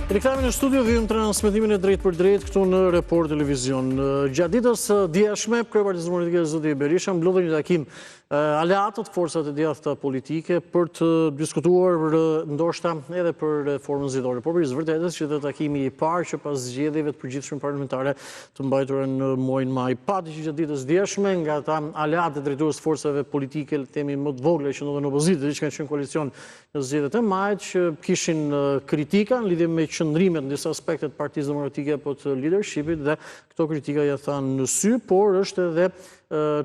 Rikthehemi në studio, vijmë transmetimin e drejt për drejt këtu në Report Televizion. Gjatë ditës djeshme, kryeparti demokratike zoti Berisha mblodhi një takim aleatët forcat e djathta politike për të diskutuar ndoshta edhe për reformën zgjedhore. Por për vërtetës që dhe takimi i parë që pas zgjedhjeve të përgjithshme parlamentare të mbajtura në muajin maj, pati që gjatë ditës djeshme nga ata aleatë drejtues të forcave politike, themi më të vogla që ndodhen në opozitë, që kanë qenë koalicion në zgjedhjet e majit, që kishin kritika në lidhje me qëndrimet në disa aspekte të Partisë Demokratike apo të leadershipit, dhe këto kritika ja thanë në sy, por është edhe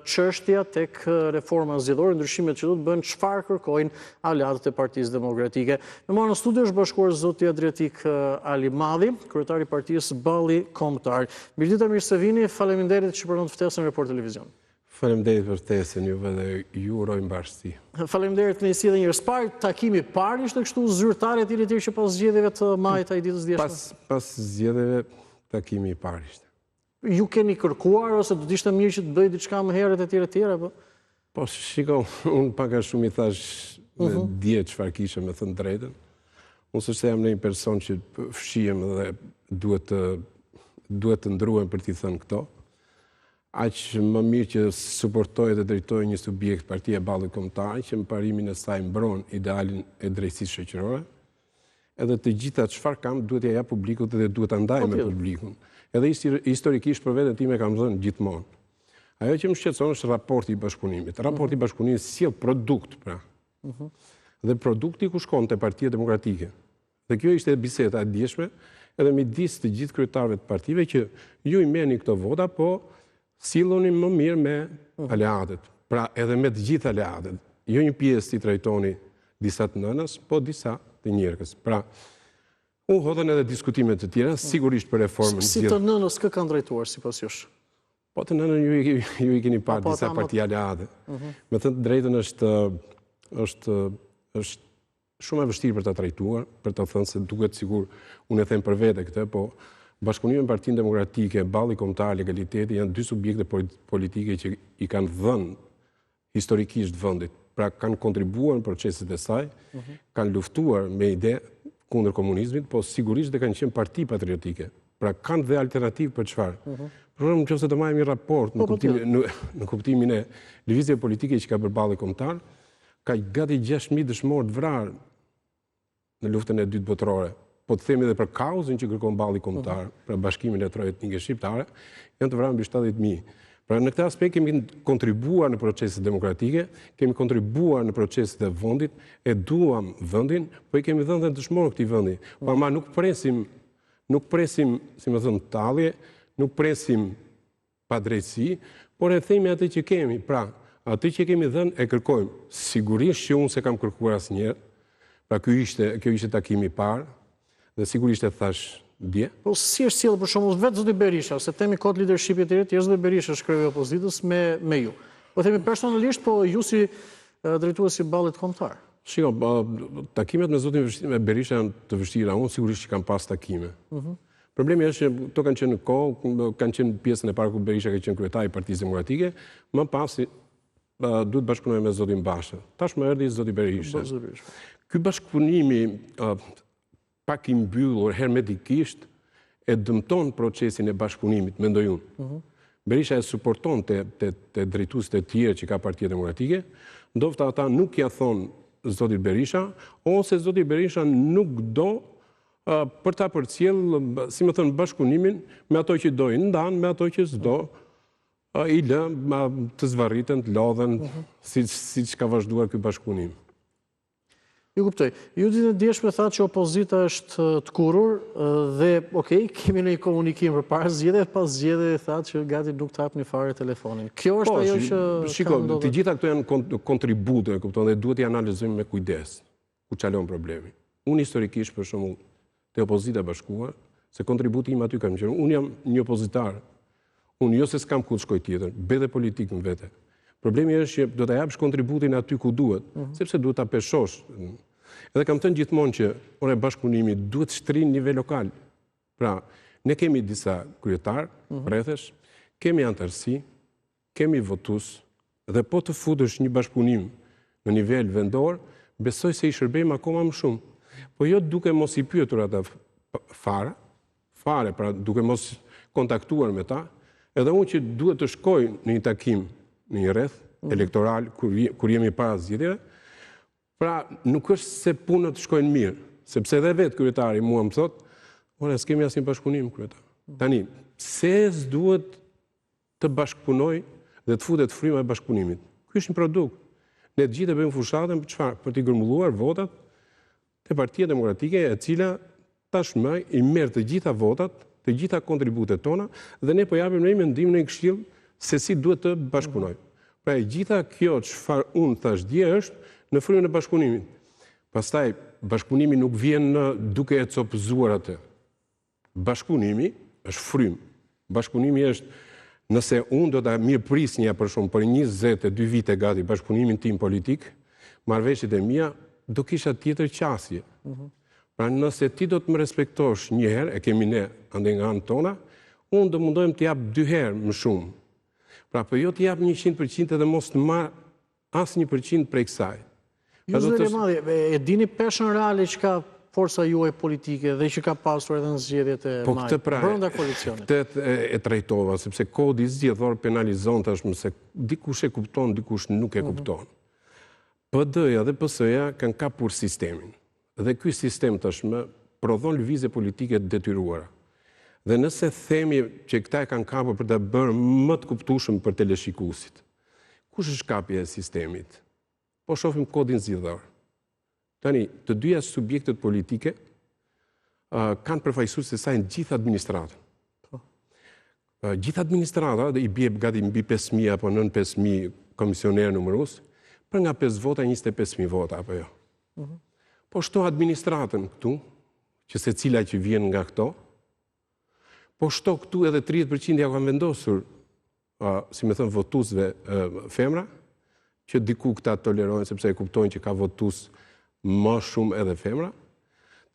çështja tek reforma zgjedhore, ndryshimet që do të bëhen, çfarë kërkojnë aleatët e Partisë Demokratike. Me mua në studio është bashkuar zoti Adriatik Alimadhi, kryetari i Partisë Balli Kombëtar. Mirëditë, mirë se vini, faleminderit që pranon të ftesën në Report Televizion. Faleminderit për ftesën juve dhe ju uroj mbarësi. Faleminderit në njësi dhe njërës parë, takimi parë ishte kështu zyrtar e tjerë që pas zgjedhjeve të majit ai ditës djeshme? Pas zgjedhjeve takimi i parë ishte. Ju keni kërkuar ose do të ishte mirë që të bëj diçka më herët e tjera apo? Po shiko, unë pak a shumë i thash dhe dje çfarë kisha me thënë drejtën. Unë s'është se jam një person që fshihem dhe duhet të ndruhem për t'i thënë këto. Aq më mirë që suportoj dhe drejtoj një subjekt, Partia e Ballit Kombëtar, që në parimin e saj mbron idealin e drejtësisë shoqërore, edhe të gjitha çfarë kam duhet ja jap publikut dhe duhet ta ndaj me publikun. Edhe historikisht për veten time kam thënë gjithmonë. Ajo që më shqetëson është raporti i bashkëpunimit. Raporti i bashkëpunimit sjell produkt, pra. Dhe produkti ku shkon te Partia Demokratike. Dhe kjo ishte biseda e djeshme, edhe midis të gjithë kryetarëve të partive që ju i merrni këto vota, po silloni më mirë me aleatët. Pra edhe me të gjithë aleatët. Jo një pjesë i trajtoni disa të nënës, po disa të njerëzës. Pra, unë hodhen edhe diskutimet të tjera, sigurisht për reformën. Si të nënës kë kanë drejtuar sipas jush? Po të nënën ju i keni parë disa parti aleate. Me thënë të drejtën është shumë e vështirë për ta trajtuar, për të thënë se duket sigur unë e them për vete këtë, po Bashkëpunimi me Partinë Demokratike, Balli Kombëtar, Legaliteti janë dy subjekte politike që i kanë dhënë historikisht vendit. Pra kanë kontribuar në proceset e saj, kanë luftuar me ide kundër komunizmit, po sigurisht dhe kanë qenë parti patriotike. Pra kanë dhe alternativë për çfarë. Por nëse të marrim një raport në kuptimin e lëvizjeve politike që ka bërë Balli Kombëtar, ka gati 6.000 dëshmorë të vrarë në luftën e dytë botërore. Po të themi edhe për kauzën që kërkon Balli Kombëtar, pra bashkimin e etnike shqiptare, janë të vrarë mbi 70.000. Pra në këtë aspekt kemi kontribuar në proceset demokratike, kemi kontribuar në proceset e vendit, e duam vendin, po i kemi dhënë dhe dëshmorë këtij vendi. Po ama nuk presim, si më thënë, tallje, nuk presim padrejtësi, por e themi atë që kemi. Pra, atë që kemi dhënë e kërkojmë. Sigurisht që unë se kam kërkuar asnjëherë. Pra kjo ishte takimi i parë, dhe sigurisht e thash dje. Po si është sjellë për shembull vetë zoti Berisha, se temi kod leadershipit e tjerë, zoti Berisha është kryetar i opozitës me ju. Po themi personalisht, po ju si drejtuesi i Ballit Kombëtar. Shiko, takimet me zotin Berisha janë të vështira, unë sigurisht që kam pas takime. Problemi është që to kanë qenë në kohë, kanë qenë pjesën e parë ku Berisha ka qenë kryetari i Partisë Demokratike, më pas duhet bashkëpunoj me zotin Basha. Tash më erdhi zoti Berisha. Ky bashkëpunimi pak i mbyllur hermetikisht e dëmton procesin e bashkëpunimit, mendoj unë. Berisha e suporton te drejtuesit e tjerë që ka Partia Demokratike, ndofta ata nuk ja thonë zotit Berisha, ose zoti Berisha nuk do për ta përcjell, si më thënë, bashkëpunimin me ato që dojnë ndan, me ato që s'do i lë të zvarriten, të lodhen, siç ka vazhduar ky bashkëpunim. Ju kuptoj. Ju ditën e djeshme thatë që opozita është të kurrur dhe, kemi një komunikim përpara zgjedhjeve, pas zgjedhjeve thatë që gati nuk të hapni fare telefonin. Kjo është ajo që shiko, të gjitha këto janë kontribute, kupton, dhe duhet i analizojmë me kujdes ku çalon problemi. Unë historikisht për shembull te opozita e bashkuar, se kontributi im aty kam qenë. Unë jam një opozitar. Unë jo se s'kam ku të shkoj tjetër, bëj dhe politikën vete. Problemi është që do ta japsh kontributin aty ku duhet, sepse duhet ta peshosh. Edhe kam thënë gjithmonë që bashkëpunimi duhet shtrirë në nivel lokal. Pra, ne kemi disa kryetar, rrethesh, kemi antarësi, kemi votues, dhe po të futesh një bashkëpunim në nivel vendor, besoj se i shërbejmë akoma më shumë. Po jo duke mos i pyetur ata fare, pra duke mos kontaktuar me ta, edhe unë që duhet të shkoj në një takim, në një rreth elektoral, kur jemi para zgjedhjeve, pra nuk është se punët shkojnë mirë, sepse edhe vetë kryetari mua më thot, ore, s'kemi asnjë bashkëpunim, kryetar. Tani, pse s'duhet të bashkëpunoj dhe të futet fryma e bashkëpunimit? Ky është një produkt. Ne të gjithë e bëjmë fushatën për çfarë? Për t'i grumbulluar votat te Partia Demokratike, e cila tashmë i merr të gjitha votat, të gjitha kontributet tona, dhe ne po japim në mendim në këshill se si duhet të bashkëpunojmë. Pra e gjitha kjo çfarë unë thash dje është në frymën e bashkëpunimit. Pastaj bashkëpunimi nuk vjen duke e copëzuar atë. Bashkëpunimi është frymë. Bashkëpunimi është, nëse unë do ta mirëprisnja për shumë për 22 vite gati bashkëpunimin tim politik, marrëveshjet e mia do kisha tjetër qasje. Pra nëse ti do të më respektosh një herë, e kemi ne ande nga anë tona, unë do mundohem të jap 2 herë më shumë. Pra po jo të jap 100% edhe mos të marr asnjë %, prej kësaj. Ju zëri madje, e dini peshën reale që ka forca juaj politike dhe që ka pasur edhe në zgjedhjet e majit, brenda koalicionit? Këtë e trajtova, sepse kodi zgjedhor penalizon tashmë se dikush e kupton, dikush nuk e kupton. PD-ja dhe PS-ja kanë kapur sistemin. Dhe ky sistem tashmë prodhon lëvizje politike të detyruara. Dhe nëse themi që këta e kanë kapur për të bërë më të kuptueshëm për teleshikuesit, kush është kapja e sistemit? Po shohim kodin zgjedhor. Tani, të dyja subjektet politike kanë përfaqësuar se sa në gjithë administratën. Gjithë administrata i bie gati mbi 5.000 apo nën 5.000 komisionerë numërues, për nga 5 vota 25.000 vota apo jo. Po shto administratën këtu, që secila që vjen nga këto, po shto këtu edhe 30% ja kanë vendosur, si më thënë, votuesve femra, që diku këta tolerojnë sepse e kuptojnë që ka votues më shumë edhe femra,